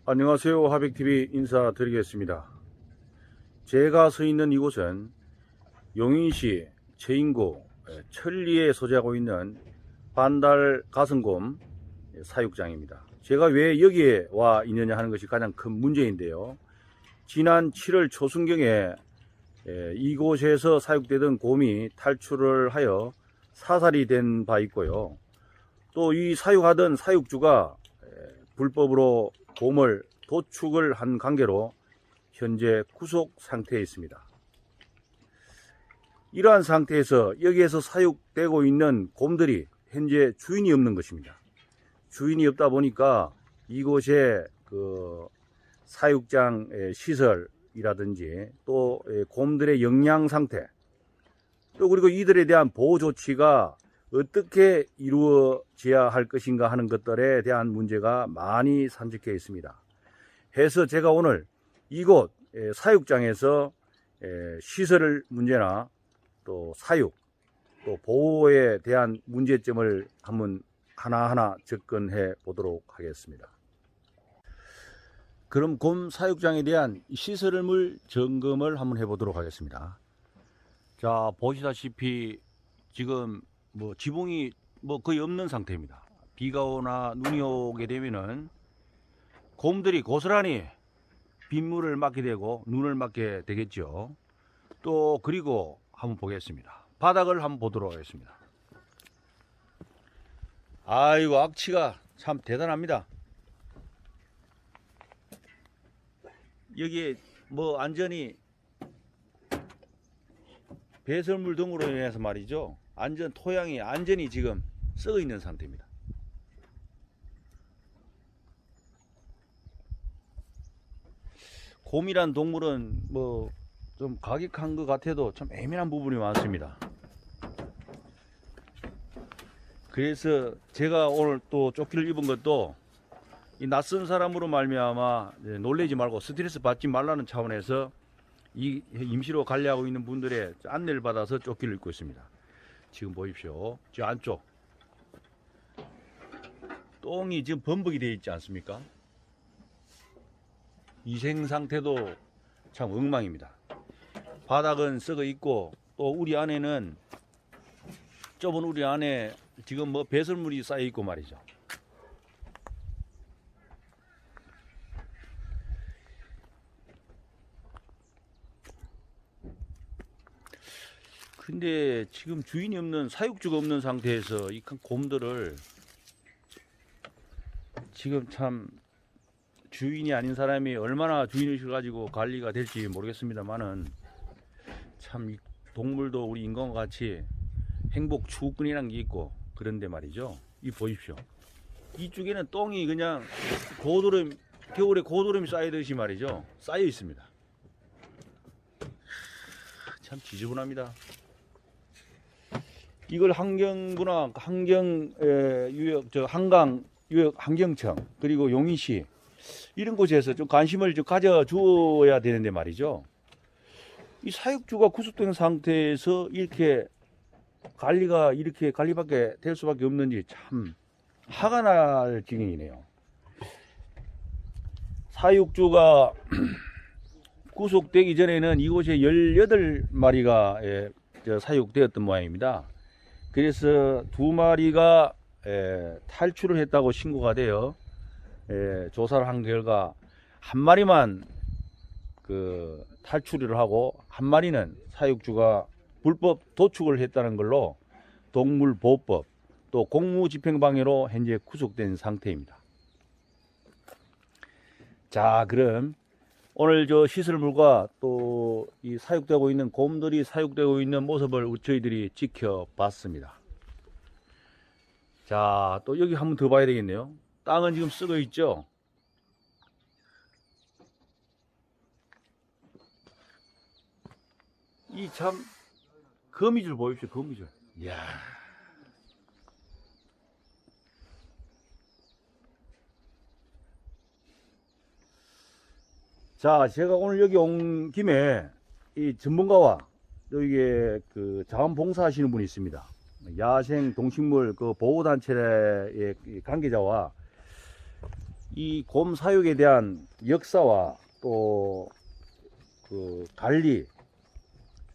안녕하세요. 하백TV 인사드리겠습니다. 제가 서 있는 이곳은 용인시 최인구 천리에 소재하고 있는 반달 가슴곰 사육장입니다. 제가 왜 여기에 와 있느냐 하는 것이 가장 큰 문제인데요. 지난 7월 초순경에 이곳에서 사육되던 곰이 탈출을 하여 사살이 된 바 있고요. 또 이 사육하던 사육주가 불법으로 곰을 도축을 한 관계로 현재 구속 상태에 있습니다. 이러한 상태에서 여기에서 사육되고 있는 곰들이 현재 주인이 없는 것입니다. 주인이 없다 보니까 이곳에 그 사육장 시설이라든지 또 곰들의 영양 상태, 또 그리고 이들에 대한 보호 조치가 어떻게 이루어져야 할 것인가 하는 것들에 대한 문제가 많이 산적해 있습니다. 해서 제가 오늘 이곳 사육장에서 시설 문제나 또 사육, 또 보호에 대한 문제점을 한번 하나하나 접근해 보도록 하겠습니다. 그럼 곰 사육장에 대한 시설물 점검을 한번 해 보도록 하겠습니다. 자, 보시다시피 지금 지붕이 거의 없는 상태입니다. 비가 오나 눈이 오게 되면은 곰들이 고스란히 빗물을 맞게 되고 눈을 맞게 되겠죠. 또 그리고 한번 보겠습니다. 바닥을 한번 보도록 하겠습니다. 아이고, 악취가 참 대단합니다. 여기에 안전히 배설물 등으로 인해서 말이죠, 토양이 안전히 지금 썩어 있는 상태입니다. 곰이란 동물은 좀 가격한 것 같아도 참 애매한 부분이 많습니다. 그래서 제가 오늘 또 조끼를 입은 것도 이 낯선 사람으로 말미암아 놀래지 말고 스트레스 받지 말라는 차원에서 이 임시로 관리하고 있는 분들의 안내를 받아서 조끼를 입고 있습니다. 지금 보십시오. 저 안쪽 똥이 지금 범벅이 되어 있지 않습니까? 위생 상태도 참 엉망입니다. 바닥은 썩어 있고 또 우리 안에는 좁은 우리 안에 지금 배설물이 쌓여 있고 말이죠. 근데 지금 주인이 없는, 사육주가 없는 상태에서 이 곰들을 지금 참 주인이 아닌 사람이 얼마나 주인의식을 가지고 관리가 될지 모르겠습니다만은 참 이 동물도 우리 인간과 같이 행복 추구권이라는 게 있고 그런데 말이죠. 이 보십시오. 이쪽에는 똥이 그냥 겨울에 고드름이 쌓이듯이 말이죠, 쌓여 있습니다. 참 지저분합니다. 이걸 환경부나 환경청 그리고 용인시 이런 곳에서 좀 관심을 좀 가져주어야 되는데 말이죠. 이 사육주가 구속된 상태에서 이렇게 관리밖에 될 수밖에 없는지 참 화가 날 지경이네요. 사육주가 구속되기 전에는 이곳에 18마리가 사육되었던 모양입니다. 그래서 2마리가 탈출을 했다고 신고가 되어 조사를 한 결과 1마리만 탈출을 하고 1마리는 사육주가 불법 도축을 했다는 걸로 동물보호법 또 공무집행방해로 현재 구속된 상태입니다. 자, 그럼 오늘 시설물과 또 이 사육되고 있는 곰들이 사육되고 있는 모습을 저희들이 지켜봤습니다. 자, 또 여기 한번 더 봐야 되겠네요. 땅은 지금 썩어 있죠. 이 참 거미줄 보십시오. 거미줄. 이야. 자, 제가 오늘 여기 온 김에 이 전문가와 또 이게 자원봉사 하시는 분이 있습니다. 야생 동식물 보호단체의 관계자와 이 곰 사육에 대한 역사와 또 그 관리,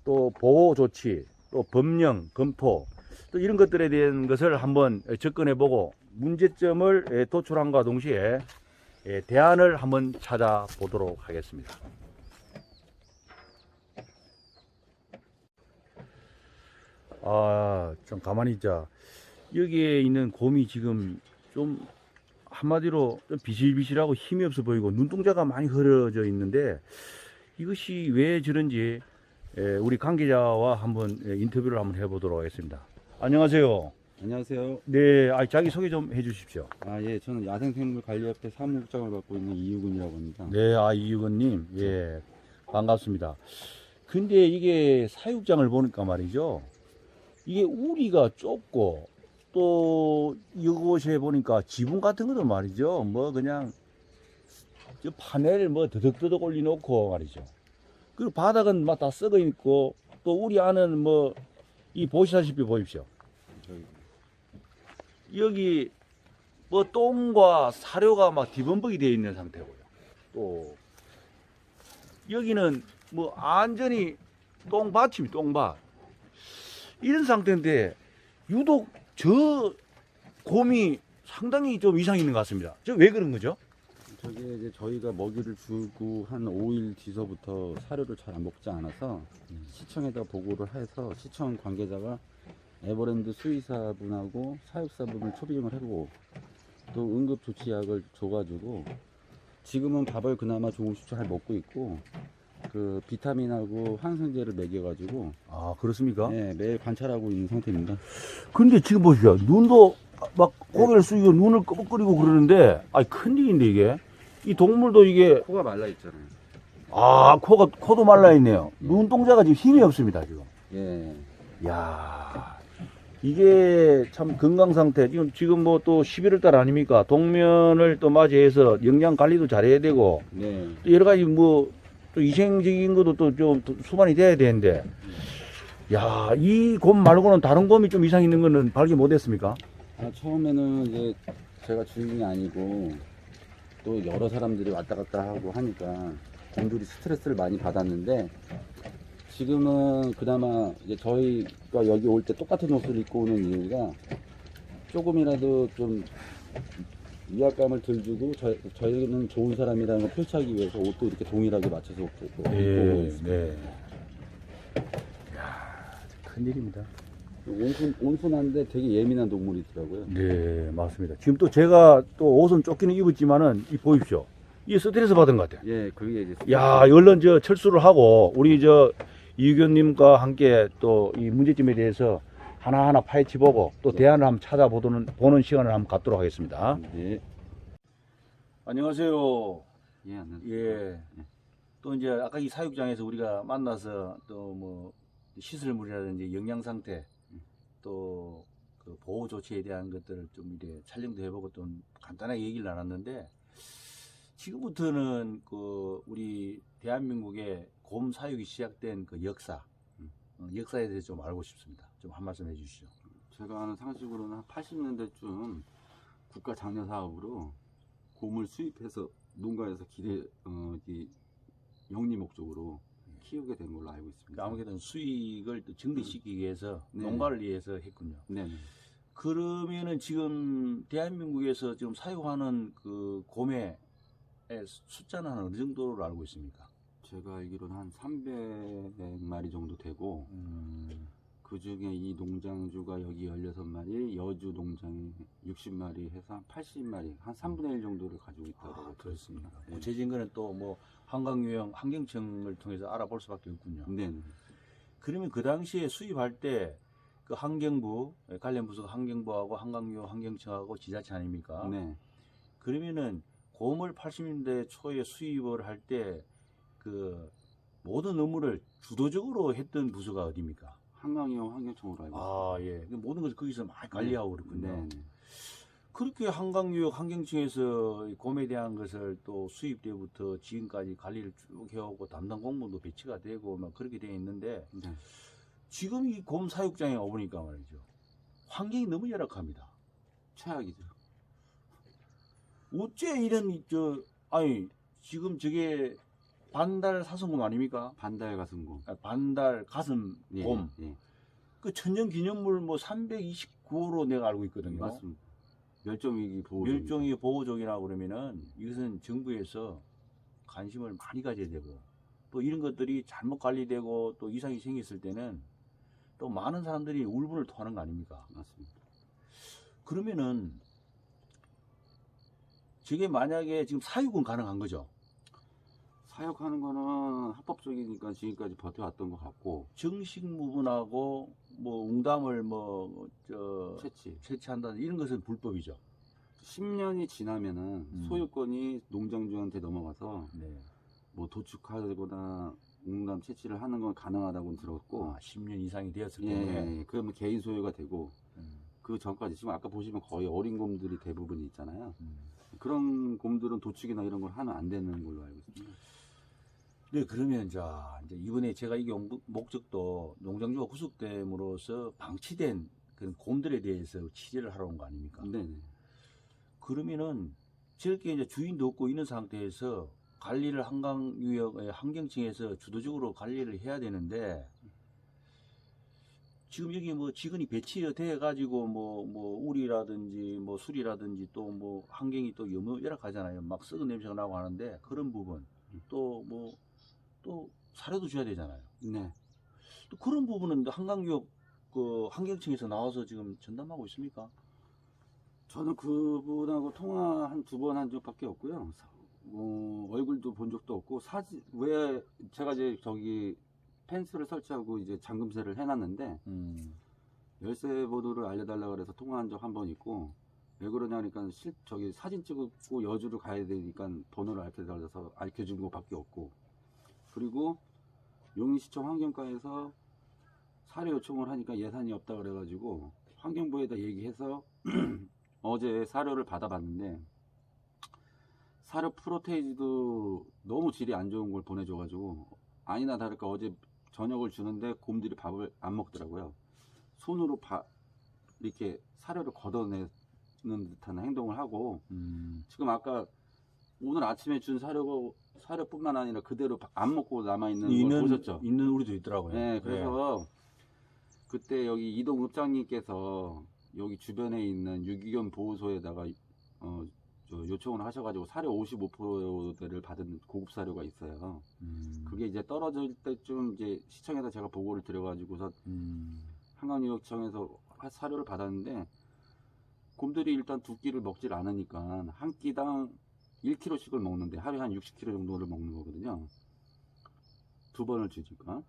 또 보호 조치, 또 법령, 검토, 또 이런 것들에 대한 것을 한번 접근해보고 문제점을 도출함과 동시에 대안을 한번 찾아보도록 하겠습니다. 좀 가만히 있자. 여기에 있는 곰이 지금 좀 한마디로 좀 비실비실하고 힘이 없어 보이고 눈동자가 많이 흐려져 있는데 이것이 왜 저런지 우리 관계자와 한번 인터뷰를 한번 해보도록 하겠습니다. 안녕하세요. 안녕하세요. 네, 자기 소개 좀 해주십시오. 예, 저는 야생생물관리협회 사무국장을 맡고 있는 이유근이라고 합니다. 네, 이유건님, 예, 반갑습니다. 근데 이게 사육장을 보니까 말이죠. 이게 우리가 좁고 또 이곳에 보니까 지붕 같은 것도 말이죠. 뭐 그냥 저 파넬 뭐 더덕더덕 올려놓고 말이죠. 그리고 바닥은 막 다 썩어 있고 또 우리 안은 뭐 이 보시다시피 보십시오. 여기 뭐 똥과 사료가 막 뒤범벅이 되어 있는 상태고요. 또 여기는 뭐 완전히 똥밭입니다. 똥밭. 이런 상태인데 유독 저 곰이 상당히 좀 이상이 있는 것 같습니다. 저 왜 그런 거죠? 저게 이제 저희가 먹이를 주고 한 5일 뒤서부터 사료를 잘 안 먹지 않아서 시청에다 보고를 해서 시청 관계자가 에버랜드 수의사분하고 사육사분을 초빙을 하고 또 응급조치약을 줘가지고 지금은 밥을 그나마 조금씩 잘 먹고 있고 그 비타민하고 항생제를 먹여가지고 그렇습니까? 네, 매일 관찰하고 있는 상태입니다. 근데 지금 보십시오. 눈도 막 고개를 숙이고 눈을 끄덕거리고 그러는데 큰일인데 이게 이 동물도 이게 코가 말라 있잖아요. 코도 말라 있네요. 눈동자가 지금 힘이 없습니다 지금. 예. 야, 이게 참 건강 상태. 지금 뭐 또 11월 달 아닙니까? 동면을 또 맞이해서 영양 관리도 잘해야 되고, 네. 또 여러 가지 뭐, 또 위생적인 것도 또 좀 수반이 돼야 되는데, 야, 이 곰 말고는 다른 곰이 좀 이상 있는 거는 발견 못 했습니까? 처음에는 이제 제가 주인이 아니고 또 여러 사람들이 왔다 갔다 하고 하니까 곰들이 스트레스를 많이 받았는데 지금은 그나마 이제 저희가 여기 올 때 똑같은 옷을 입고 오는 이유가 조금이라도 좀 위압감을 덜 주고 저희는 좋은 사람이라는 걸 표시하기 위해서 옷도 이렇게 동일하게 맞춰서 입고 있습니다. 네. 야, 큰일입니다. 온순한데 되게 예민한 동물이더라고요. 네, 맞습니다. 지금 또 제가 또 옷은 쫓기는 입었지만은 이 보십시오. 이 스트레스 받은 것 같아요. 예, 그게 이제 야, 얼른 저 철수를 하고 우리 저 이규현님과 함께 또 이 문제점에 대해서 하나하나 파헤치 보고 또 대안을 한번 찾아보는 시간을 한번 갖도록 하겠습니다. 예. 안녕하세요. 예, 안녕하세요. 예. 또 이제 아까 이 사육장에서 우리가 만나서 또 뭐 시설물이라든지 영양 상태 또 그 보호 조치에 대한 것들을 좀 이렇게 촬영도 해보고 좀 간단하게 얘기를 나눴는데 지금부터는 그 우리 대한민국의 곰 사육이 시작된 그 역사에 대해서 좀 알고 싶습니다. 좀 한 말씀 해주시죠. 제가 아는 상식으로는 한 80년대쯤 국가 장려 사업으로 곰을 수입해서 농가에서 영리 목적으로 키우게 된 걸로 알고 있습니다. 아무래도 수익을 또 증대시키기 위해서 네. 농가를 위해서 했군요. 네. 그러면은 지금 대한민국에서 지금 사육하는 그 곰의 숫자는 어느 정도로 알고 있습니까? 제가 알기로는 한 300마리 정도 되고 그 중에 이 농장주가 여기 16마리, 여주 농장이 60마리 해서 한 80마리, 한 3분의 1 정도를 가지고 있다고 그렇습니다. 네. 구체적인 거는 또 뭐 한강유형 환경청을 통해서 알아볼 수밖에 없군요. 네. 그러면 그 당시에 수입할 때 그 환경부 관련 부서가 환경부하고 한강유형 환경청하고 지자체 아닙니까? 네. 그러면은 곰을 80년대 초에 수입을 할 때 그 모든 업무를 주도적으로 했던 부서가 어디입니까? 한강이형 환경청으로 알고 있습니다. 예. 모든 것을 거기서 많이 관리하고 그렇군요. 네. 그렇게 한강유역 환경청에서 곰에 대한 것을 또 수입 때부터 지금까지 관리를 쭉 해오고 담당 공무원도 배치가 되고 막 그렇게 되어 있는데 네. 지금 이 곰 사육장에 와보니까 말이죠. 환경이 너무 열악합니다. 최악이죠. 어째 이런 아니 지금 저게 반달 사슴곰 아닙니까? 반달 가슴곰. 반달 가슴곰. 예. 그 천연기념물 뭐 329호로 내가 알고 있거든요. 맞습니다. 멸종위기 보호. 멸종위 보호종이라 그러면은 이것은 정부에서 관심을 많이 가져야 되고 또 이런 것들이 잘못 관리되고 또 이상이 생겼을 때는 또 많은 사람들이 울분을 토하는 거 아닙니까? 맞습니다. 그러면은 저게 만약에 지금 사육은 가능한 거죠? 사육하는 거는 합법적이니까 지금까지 버텨왔던 것 같고. 정식 무분하고 뭐 웅담을 채취한다 이런 것은 불법이죠. 10년이 지나면은 소유권이 농장주한테 넘어가서 네. 뭐 도축하거나 웅담 채취를 하는 건 가능하다고 들었고. 10년 이상이 되었을 예, 경우에. 그러면 개인 소유가 되고 그 전까지 지금 아까 보시면 거의 어린 곰들이 대부분 있잖아요. 그런 곰들은 도축이나 이런 걸 하면 안 되는 걸로 알고 있습니다. 네, 그러면 이제 이번에 제가 이게 온 목적도 농장주가 구속됨으로써 방치된 그런 곰들에 대해서 취재를 하러 온 거 아닙니까? 네네. 그러면은 저렇게 이제 주인도 없고 있는 상태에서 관리를 한강유역의 환경청에서 주도적으로 관리를 해야 되는데 지금 여기 뭐 직원이 배치돼 가지고 뭐 우리라든지 뭐 술이라든지 또 뭐 환경이 또 열악하잖아요. 막 썩은 냄새가 나고 하는데 그런 부분 또 사료도 줘야 되잖아요. 네. 또 그런 부분은 한강유역 그 환경청에서 나와서 지금 전담하고 있습니까? 저는 그분하고 통화 한 2번 한 적밖에 없고요. 얼굴도 본 적도 없고, 왜 제가 이제 저기 펜스를 설치하고 이제 잠금쇠를 해놨는데, 열쇠 번호를 알려달라고 그래서 통화한 적 한 번 있고, 왜 그러냐니까 저기 사진 찍고 여주를 가야 되니까 번호를 알려준 것 밖에 없고, 그리고 용인시청 환경과에서 사료 요청을 하니까 예산이 없다 그래가지고 환경부에다 얘기해서 어제 사료를 받아봤는데 사료 프로테이지도 너무 질이 안 좋은 걸 보내줘가지고 아니나 다를까 어제 저녁을 주는데 곰들이 밥을 안 먹더라고요. 손으로 이렇게 사료를 걷어내는 듯한 행동을 하고 지금 아까 오늘 아침에 준 사료뿐만 아니라 그대로 안 먹고 남아있는 걸 보셨죠? 있는 우리도 있더라고요. 네, 그래서 그때 여기 이동읍장님께서 여기 주변에 있는 유기견 보호소에다가 요청을 하셔가지고 사료 55%대를 받은 고급 사료가 있어요. 그게 이제 떨어질 때쯤 이제 시청에다 제가 보고를 드려가지고서 한강유역청에서 사료를 받았는데 곰들이 일단 2끼를 먹질 않으니까 한 끼당 1kg씩을 먹는데 하루에 한 60kg 정도를 먹는 거거든요. 2번을 주니까.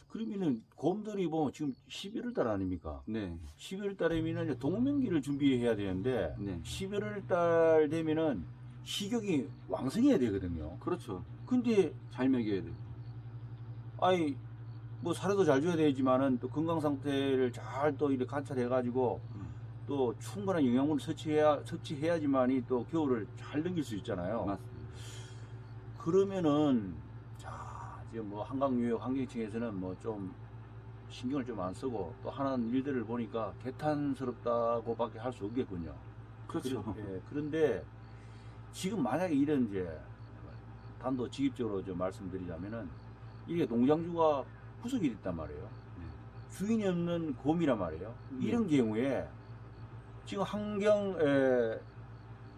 그러면은 곰들이 뭐 지금 11월 달 아닙니까? 네. 11월 달이면은 이제 동명기를 준비해야 되는데 네. 11월 달 되면은 식욕이 왕성해야 되거든요. 그렇죠. 근데 잘 먹여야 돼요. 아니 뭐 사료도 잘 줘야 되지만은 또 건강 상태를 잘 또 이렇게 관찰해 가지고 또 충분한 영양분을 섭취해야지만이 또 겨울을 잘 넘길 수 있잖아요. 맞습니다. 그러면은 지금 뭐 한강유역 환경청에서는 뭐 좀 신경을 좀 안 쓰고 또 하는 일들을 보니까 개탄스럽다고밖에 할 수 없겠군요. 그렇죠. 그런데 지금 만약에 이런 이제 단도직입적으로 좀 말씀드리자면은 이게 농장주가 구속이 됐단 말이에요. 주인이 없는 곰이란 말이에요. 이런 경우에 지금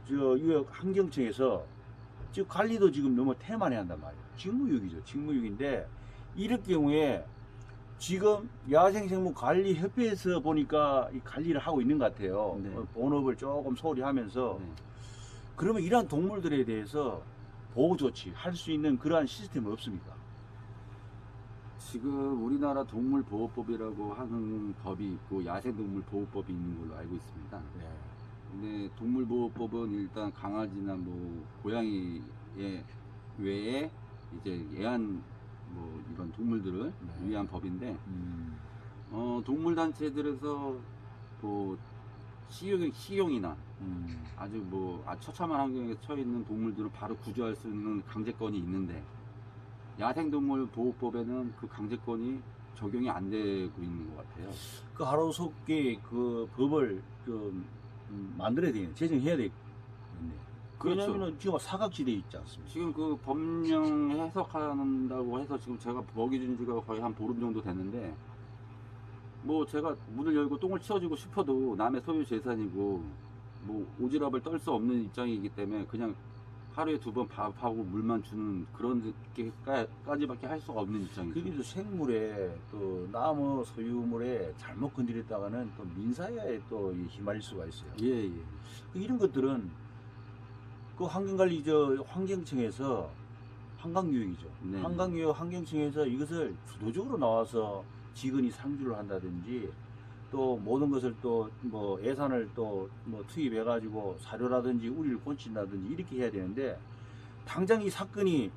유역 환경청에서 지금 관리도 지금 너무 태만히 한단 말이에요. 직무유기죠. 직무유기인데 이럴 경우에 지금 야생생물관리협회에서 보니까 이 관리를 하고 있는 것 같아요. 네. 본업을 조금 소홀히 하면서 네. 그러면 이러한 동물들에 대해서 보호 조치 할 수 있는 그러한 시스템은 없습니까? 지금 우리나라 동물보호법이라고 하는 법이 있고 야생동물보호법이 있는 걸로 알고 있습니다. 네. 근데 동물보호법은 일단 강아지나 뭐 고양이 외에 이제 애완 뭐 이런 동물들을 위한 법인데 동물단체들에서 뭐 식용이나 아주 처참한 환경에 처해 있는 동물들을 바로 구조할 수 있는 강제권이 있는데 야생동물 보호법에는 그 강제권이 적용이 안 되고 있는 것 같아요. 그 하루속히 그 법을 좀 만들어야 되겠네. 제정해야 되겠네. 그렇죠. 왜냐면은 지금 사각지대에 있지 않습니까? 지금 그 법령 해석한다고 해서 지금 제가 먹이 준 지가 거의 한 보름 정도 됐는데, 뭐 제가 문을 열고 똥을 치워주고 싶어도 남의 소유 재산이고 뭐 오지랖을 떨 수 없는 입장이기 때문에 그냥 하루에 2번 밥하고 물만 주는 그런 게까지밖에 할 수가 없는 입장이죠. 그래도 생물에 또 나무 소유물에 잘못 건드렸다가는 또 민사에 또 휘말릴 수가 있어요. 예, 예. 이런 것들은 그 환경관리 환경청에서 한강유역이죠. 네. 한강유역 환경청에서 이것을 주도적으로 나와서 직원이 상주를 한다든지 또 모든 것을 또 뭐 예산을 또 뭐 투입해가지고 사료라든지 우리를 꼰친다든지 이렇게 해야 되는데 당장 이 사건이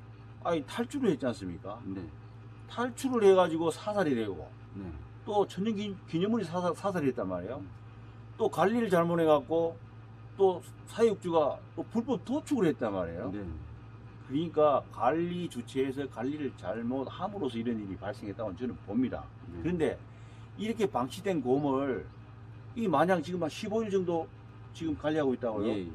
탈출을 했지 않습니까? 네. 탈출을 해가지고 사살이 되고 네. 또 천연기념물이 사살이 됐단 말이에요. 또 관리를 잘못해갖고 또 사육주가 또 불법 도축을 했단 말이에요. 네. 그러니까 관리 주체에서 관리를 잘못함으로써 이런 일이 발생했다고 저는 봅니다. 네. 그런데 이렇게 방치된 곰을 이 마냥 지금 한 15일 정도 지금 관리하고 있다고요? 예, 예.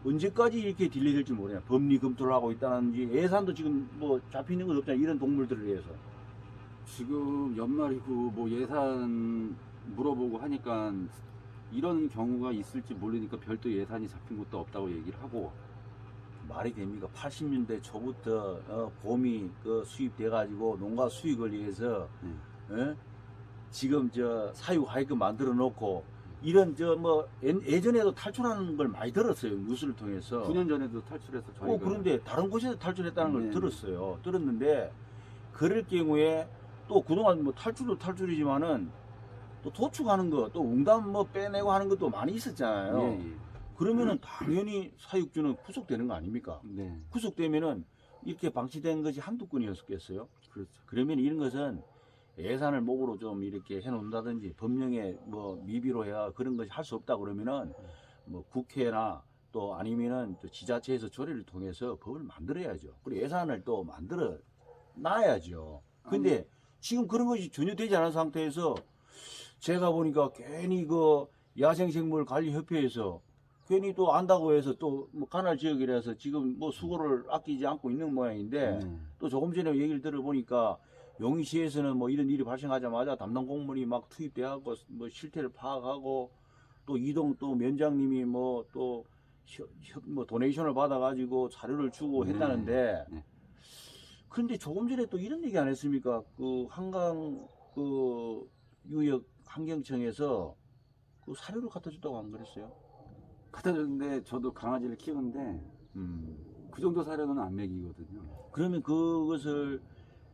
언제까지 이렇게 딜레이될지 모르냐. 법리 검토를 하고 있다는지 예산도 지금 뭐 잡히는 건 없잖아요. 이런 동물들을 위해서. 지금 연말이고 뭐 예산 물어보고 하니까 이런 경우가 있을지 모르니까 별도 예산이 잡힌 것도 없다고 얘기를 하고. 말이 됩니까? 80년대 초부터 곰이 수입돼 가지고 농가 수익을 위해서 지금 저 사육하게끔 만들어 놓고 이런 예전에도 탈출하는 걸 많이 들었어요. 뉴스를 통해서. 9년 전에도 탈출해서 저희가. 그런데 다른 곳에서 탈출했다는 걸 네. 들었어요. 들었는데 그럴 경우에 또 그동안 뭐 탈출도 탈출이지만은 또 도축하는 거, 또 웅담 뭐 빼내고 하는 것도 많이 있었잖아요. 예, 예. 그러면은 당연히 사육주는 구속되는 거 아닙니까? 네. 구속되면은 이렇게 방치된 것이 한두 건이었겠어요? 그렇죠. 그러면 이런 것은 예산을 목으로 좀 이렇게 해놓는다든지 법령에 뭐 미비로 해야 그런 것이 할 수 없다 그러면은 뭐 국회나 또 아니면은 또 지자체에서 조례를 통해서 법을 만들어야죠. 그리고 예산을 또 만들어 놔야죠. 근데 지금 그런 것이 전혀 되지 않은 상태에서 제가 보니까 괜히 그 야생생물 관리협회에서 괜히 또 안다고 해서 또 뭐 관할 지역이라서 지금 뭐 수고를 아끼지 않고 있는 모양인데 또 조금 전에 얘기를 들어보니까 용인시에서는 뭐 이런 일이 발생하자마자 담당 공무원이 막 투입돼갖고 뭐 실태를 파악하고 또 이동 또 면장님이 뭐 또 뭐 도네이션을 받아가지고 자료를 주고 네. 했다는데 네. 근데 조금 전에 또 이런 얘기 안 했습니까? 그 한강 그 유역 환경청에서 그 사료를 갖다 줬다고 안 그랬어요? 갖다 줬는데 저도 강아지를 키우는데 그 정도 사료는 안 먹이거든요. 그러면 그것을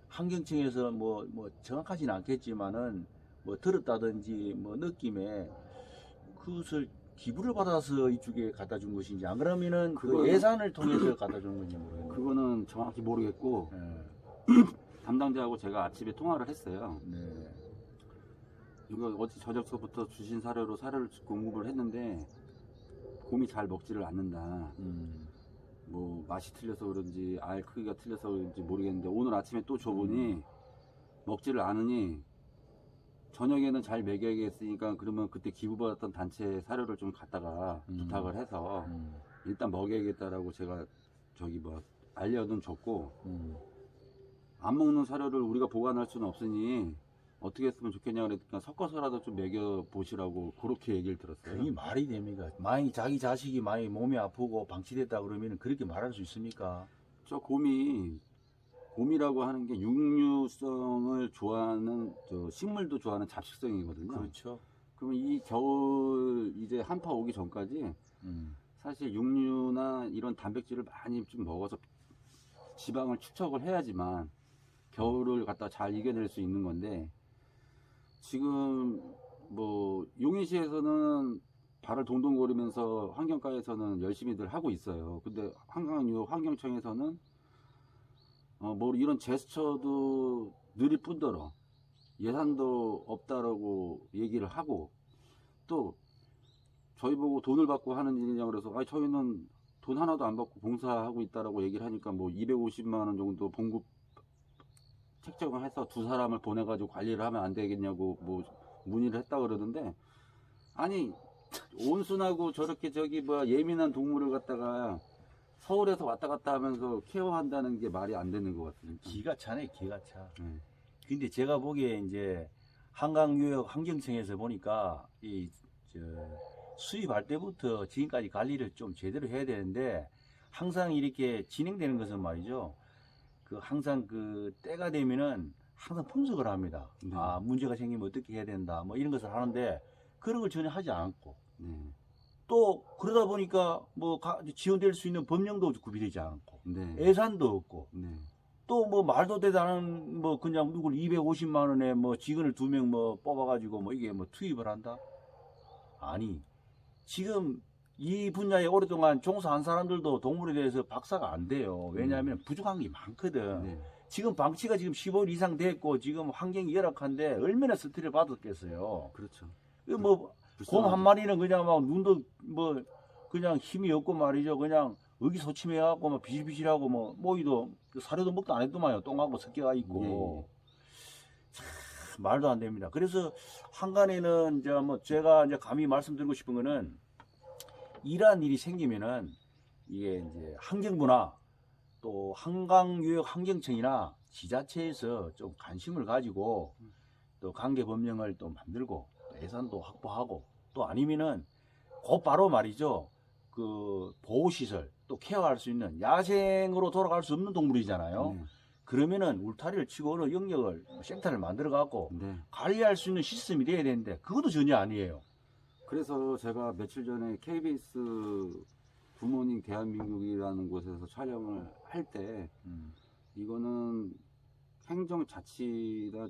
환경청에서 뭐 정확하지는 않겠지만은 뭐 들었다든지 뭐 느낌에 그것을 기부를 받아서 이쪽에 갖다 준 것인지 안 그러면은 그 그거는- 예산을 통해서 갖다 준 건지 모르겠네요. 그거는 정확히 모르겠고 네. 담당자하고 제가 아침에 통화를 했어요. 네. 이거 어제 저녁서부터 주신 사료로 사료를 공급을 했는데 곰이 잘 먹지를 않는다. 뭐 맛이 틀려서 그런지 알 크기가 틀려서 그런지 모르겠는데 오늘 아침에 또 줘보니 먹지를 않으니 저녁에는 잘 먹여야겠으니까 그러면 그때 기부받았던 단체 사료를 좀 갖다가 부탁을 해서 일단 먹여야겠다라고 제가 저기 뭐 알려는 줬고 안 먹는 사료를 우리가 보관할 수는 없으니 어떻게 했으면 좋겠냐 그러니까 섞어서라도 좀 먹여보시라고 그렇게 얘기를 들었어요. 그게 말이 됩니까? 만약 자기 자식이 많이 몸이 아프고 방치됐다 그러면 그렇게 말할 수 있습니까? 저 곰이라고 하는 게 육류성을 좋아하는 저 식물도 좋아하는 잡식성이거든요. 그렇죠. 그러면 이 겨울 이제 한파 오기 전까지 사실 육류나 이런 단백질을 많이 좀 먹어서 지방을 축적을 해야지만 겨울을 갖다 잘 이겨낼 수 있는 건데 지금 뭐 용인시에서는 발을 동동거리면서 환경과에서는 열심히들 하고 있어요. 근데 환경청에서는 뭐 이런 제스처도 느릴 뿐더러 예산도 없다라고 얘기를 하고 또 저희 보고 돈을 받고 하는 일이냐 그래서 저희는 돈 하나도 안 받고 봉사하고 있다라고 얘기를 하니까 뭐 250만 원 정도 봉급 책정을 해서 2사람을 보내가지고 관리를 하면 안 되겠냐고 뭐 문의를 했다 그러는데 아니 온순하고 저렇게 예민한 동물을 갖다가 서울에서 왔다 갔다 하면서 케어한다는 게 말이 안 되는 것 같습니다. 기가 차네, 기가 차. 네. 근데 제가 보기에 이제 한강유역 환경청에서 보니까 수입할 때부터 지금까지 관리를 좀 제대로 해야 되는데 항상 이렇게 진행되는 것은 말이죠. 항상 때가 되면은 항상 분석을 합니다. 네. 아, 문제가 생기면 어떻게 해야 된다. 뭐 이런 것을 하는데 그런 걸 전혀 하지 않고 네. 또 그러다 보니까 지원될 수 있는 법령도 구비되지 않고 네. 예산도 없고 네. 또 말도 되지 않은 그냥 누굴 250만 원에 직원을 2명 뽑아가지고 이게 투입을 한다? 아니, 지금 이 분야에 오랫동안 종사한 사람들도 동물에 대해서 박사가 안 돼요. 왜냐하면 부족한 게 많거든. 네. 지금 방치가 지금 15일 이상 됐고 지금 환경이 열악한데 얼마나 스트레스를 받았겠어요. 그렇죠. 곰 한 마리는 그냥 눈도 그냥 힘이 없고 말이죠. 그냥 의기소침해갖고 비실비실하고 모이도 사료도 먹도 안 했더만요. 똥하고 섞여가 있고. 참 말도 안 됩니다. 그래서 한간에는 제가 감히 말씀드리고 싶은 거는 이러한 일이 생기면은 이게 이제 환경부나 또 한강유역 환경청이나 지자체에서 좀 관심을 가지고 또 관계 법령을 또 만들고 또 예산도 확보하고 또 아니면은 곧바로 말이죠. 보호시설 또 케어할 수 있는 야생으로 돌아갈 수 없는 동물이잖아요. 네. 그러면은 울타리를 치고 어느 영역을 센터를 만들어 갖고 네. 관리할 수 있는 시스템이 돼야 되는데 그것도 전혀 아니에요. 그래서 제가 며칠 전에 KBS 굿모닝 대한민국이라는 곳에서 촬영을 할 때 이거는 행정자치나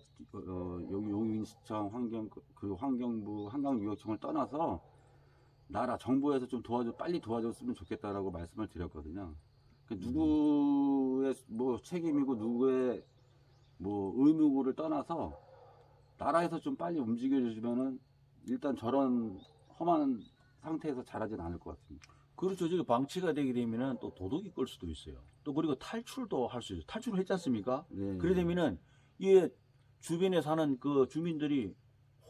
여기 용인시청 환경부 환경유역청을 떠나서 나라 정부에서 좀 빨리 도와줬으면 좋겠다라고 말씀을 드렸거든요. 누구의 책임이고 누구의 의무를 떠나서 나라에서 좀 빨리 움직여주면은 일단 저런 험한 상태에서 자라진 않을 것 같습니다. 그렇죠. 저기 방치가 되게 되면은 또 도둑이 끌 수도 있어요. 또 그리고 탈출도 할 수 있어요. 탈출을 했지 않습니까? 네. 그래 되면은 이 주변에 사는 주민들이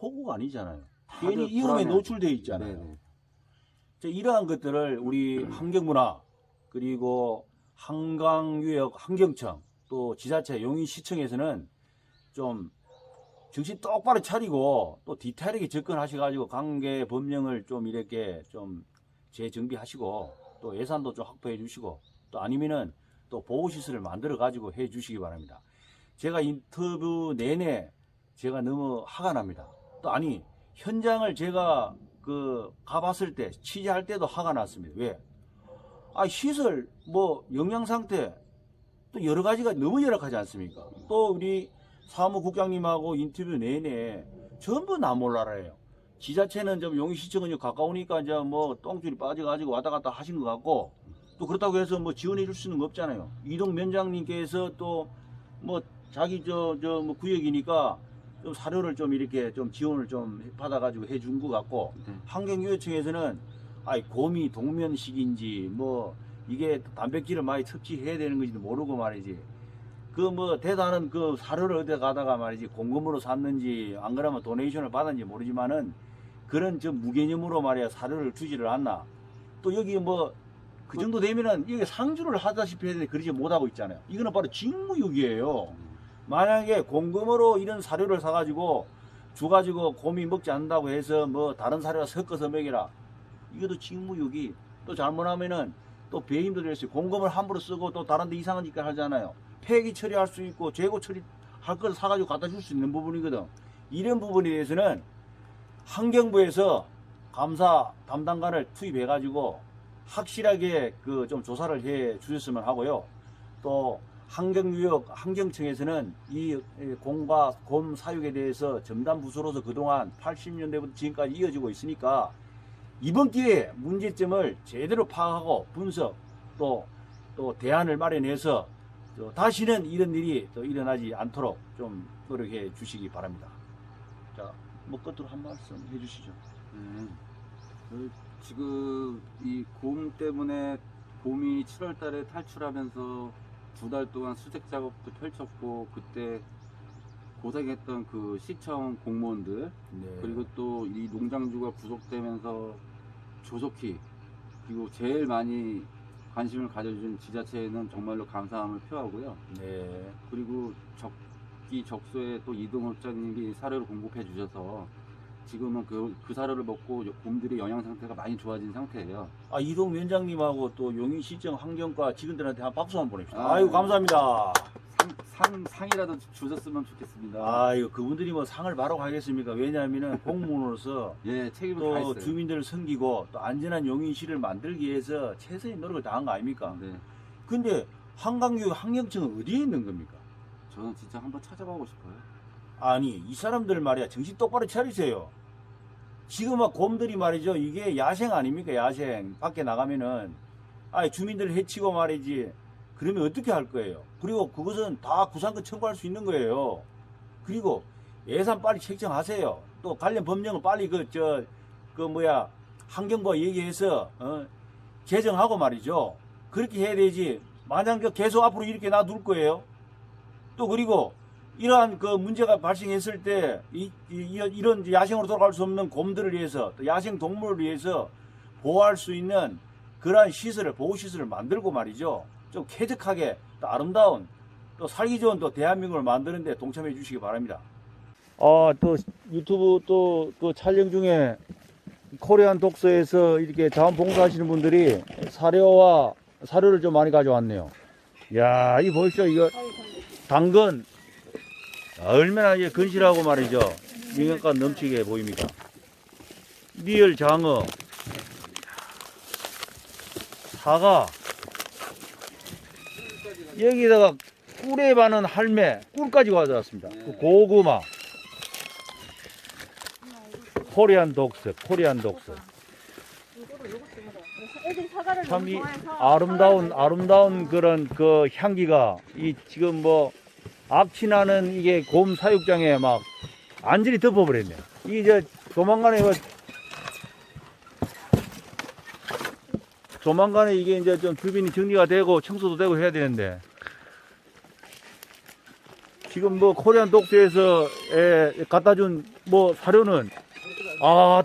호구가 아니잖아요. 괜히 위험에 노출되어 있잖아요. 네네. 이러한 것들을 우리 환경부나 그리고 한강유역 환경청 또 지자체 용인시청에서는 좀 정신 똑바로 차리고 또 디테일하게 접근하셔가지고 관계 법령을 좀 이렇게 좀 재정비하시고 또 예산도 좀 확보해 주시고 또 아니면은 또 보호시설을 만들어 가지고 해 주시기 바랍니다. 제가 인터뷰 내내 제가 너무 화가 납니다. 또 현장을 제가 가봤을 때 취재할 때도 화가 났습니다. 왜? 시설 영양 상태 또 여러 가지가 너무 열악하지 않습니까? 또 우리 사무국장님하고 인터뷰 내내 전부 나몰라라예요. 지자체는 좀 용인시청은 가까우니까 이제 똥줄이 빠져가지고 왔다 갔다 하신 것 같고 또 그렇다고 해서 지원해 줄 수는 없잖아요. 이동 면장님께서 또 자기 구역이니까 좀 사료를 좀 이렇게 좀 지원을 좀 받아가지고 해준 것 같고 환경유역청에서는 곰이 동면식인지 이게 단백질을 많이 섭취해야 되는 건지도 모르고 말이지. 대단한 사료를 어디 가다가 말이지 공금으로 샀는지 안 그러면 도네이션을 받았는지 모르지만은 그런 무개념으로 말이야 사료를 주지를 않나. 또 여기 그 정도 되면은 이게 상주를 하다시피 해야 되는데 그러지 못하고 있잖아요. 이거는 바로 직무유기예요. 만약에 공금으로 이런 사료를 사가지고 줘가지고 곰이 먹지 않는다고 해서 다른 사료와 섞어서 먹이라. 이것도 직무유기. 또 잘못하면은 또 배임도 될 수 있고 공금을 함부로 쓰고 또 다른 데 이상한 짓까지 하잖아요. 폐기 처리할 수 있고 재고 처리할 걸 사가지고 갖다 줄 수 있는 부분이거든. 이런 부분에 대해서는 환경부에서 감사 담당관을 투입해가지고 확실하게 좀 조사를 해 주셨으면 하고요. 또 환경유역 환경청에서는 이 곰과 곰 사육에 대해서 전담 부서로서 그동안 80년대부터 지금까지 이어지고 있으니까 이번 기회에 문제점을 제대로 파악하고 분석 또 대안을 마련해서 다시는 이런 일이 또 일어나지 않도록 좀 노력해 주시기 바랍니다. 자, 끝으로 한 말씀 해주시죠. 지금 이 곰 때문에 곰이 7월 달에 탈출하면서 2달 동안 수색 작업도 펼쳤고 그때 고생했던 시청 공무원들 그리고 또 이 농장주가 구속되면서 조속히 그리고 제일 많이 관심을 가져준 지자체에는 정말로 감사함을 표하고요. 네. 그리고 적기적소에 또 이동업자님이 사료를 공급해 주셔서 지금은 그 사료를 먹고 곰들의 영양 상태가 많이 좋아진 상태예요. 아, 이동 위원장님하고 또 용인시청 환경과 직원들한테 한 박수 한번 보냅시다. 아, 아이고, 감사합니다. 상이라도 주셨으면 좋겠습니다. 아이고, 그분들이 뭐 상을 바로 가겠습니까? 왜냐하면은 공무원으로서 예, 책임을 또 다했어요. 주민들을 섬기고 또 안전한 용인시를 만들기 위해서 최선의 노력을 다한 거 아닙니까? 네, 근데 한강교육 환경청은 어디에 있는 겁니까? 저는 진짜 한번 찾아가고 싶어요. 아니, 이 사람들 말이야, 정신 똑바로 차리세요. 지금 막 곰들이 말이죠, 이게 야생 아닙니까? 야생. 밖에 나가면은 아니, 주민들 해치고 말이지. 그러면 어떻게 할 거예요? 그리고 그것은 다 구상권 청구할 수 있는 거예요. 그리고 예산 빨리 책정하세요. 또 관련 법령을 빨리 환경부와 얘기해서 제정하고 말이죠. 그렇게 해야 되지. 만약 계속 앞으로 이렇게 놔둘 거예요. 또 그리고 이러한 그 문제가 발생했을 때 이런 야생으로 돌아갈 수 없는 곰들을 위해서, 또 야생 동물을 위해서 보호할 수 있는 그러한 시설을, 보호시설을 만들고 말이죠. 좀 쾌적하게 또 아름다운 또 살기 좋은 또 대한민국을 만드는데 동참해 주시기 바랍니다. 또 유튜브 또 그 촬영 중에 코리안 독서에서 이렇게 자원봉사하시는 분들이 사료를 좀 많이 가져왔네요. 야, 이 보십시오. 이거 당근 얼마나 이제 건실하고 말이죠. 영양가 넘치게 보입니다. 리얼 장어, 사과, 여기다가 꿀에 반은 할매, 꿀까지 가져왔습니다. 네. 고구마, 코리안 독서. 애들이 사과를 참 너무 이 좋아해서 아름다운 그런 그 향기가 이 지금 뭐 악취나는 이게 곰 사육장에 막 완전히 덮어버렸네. 이제 조만간에 이게 이제 좀 주변이 정리가 되고 청소도 되고 해야 되는데, 지금 뭐 코리안 독서에서 갖다 준 뭐 사료는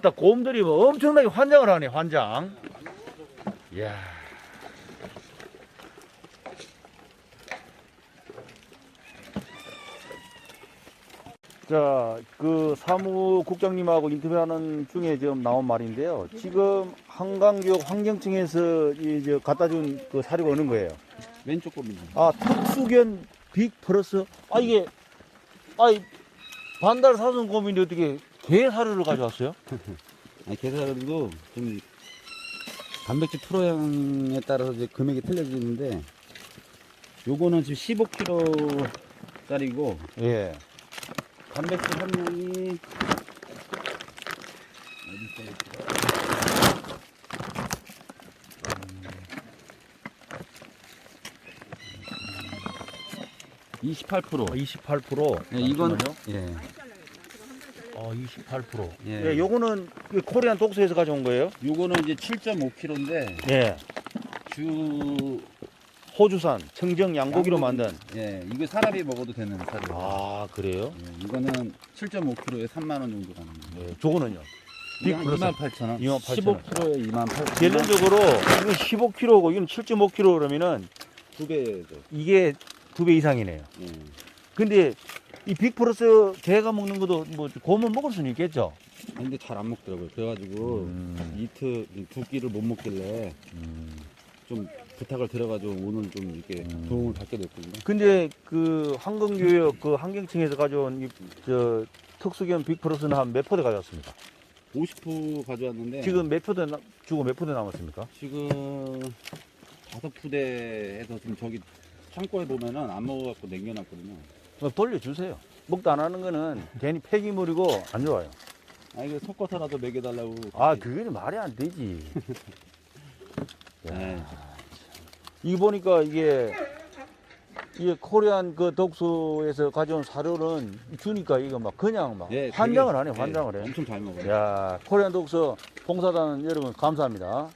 딱 곰들이 뭐 엄청나게 환장을 하네, 환장. 이야. 자, 그 사무국장님하고 인터뷰하는 중에 지금 나온 말인데요. 지금 한강교육 환경청에서 이제 갖다 준 그 사료가 어느 거예요? 왼쪽 겁니다. 특수견 빅 플러스. 이게 반달 사슴 곰인데 어떻게 개 사료를 가져왔어요? 아니, 게사료도 좀 단백질 프로양에 따라서 이제 금액이 틀려지는데, 요거는 지금 15kg짜리고 예. 단백질 함량이 28%. 28%. 네, 이건 잠시만요. 예. 28%. 예. 예, 요거는 그 코리안 독서에서 가져온 거예요? 요거는 이제 7.5kg인데 예. 주 호주산 청정 양고기로 만든. 예, 이거 사람이 먹어도 되는 사료. 그래요? 예, 이거는 7.5kg에 3만 원 정도 가는 거예요. 예, 저거는요? 빅 플러스. 28,000원. 28,000원. 15kg에 28,000원. 결론적으로 이건 15kg고 이건 7.5kg 그러면은 두 배죠. 이게 2배 이상이네요. 예. 근데 이 빅 플러스 개가 먹는 것도 뭐 곰은 먹을 수는 있겠죠? 근데 잘 안 먹더라고요. 그래가지고 이틀 두 끼를 못 먹길래 좀 부탁을 드려가지고 오늘 좀 이렇게 도움을 받게 됐거든요. 근데 그 환경교육 그 환경청에서 가져온 저 특수견 빅 플러스는 한 몇 포대 가져왔습니까? 50호 가져왔는데 지금 몇 포대 주고 몇 포대 남았습니까? 지금 5푸대에서 지금 저기 창고에 보면은 안 먹어갖고 남겨놨거든요. 돌려주세요. 먹도 안 하는 거는 괜히 폐기물이고 안 좋아요. 이거 섞어서라도 먹여달라고. 그게 말이 안 되지. 네. 이거 보니까 이게 코리안 그 독서에서 가져온 사료는 주니까 이거 막 그냥 막 예, 환장을 되게, 하네, 환장을 해. 엄청 잘 먹어요. 야, 코리안 독서 봉사단 여러분 감사합니다.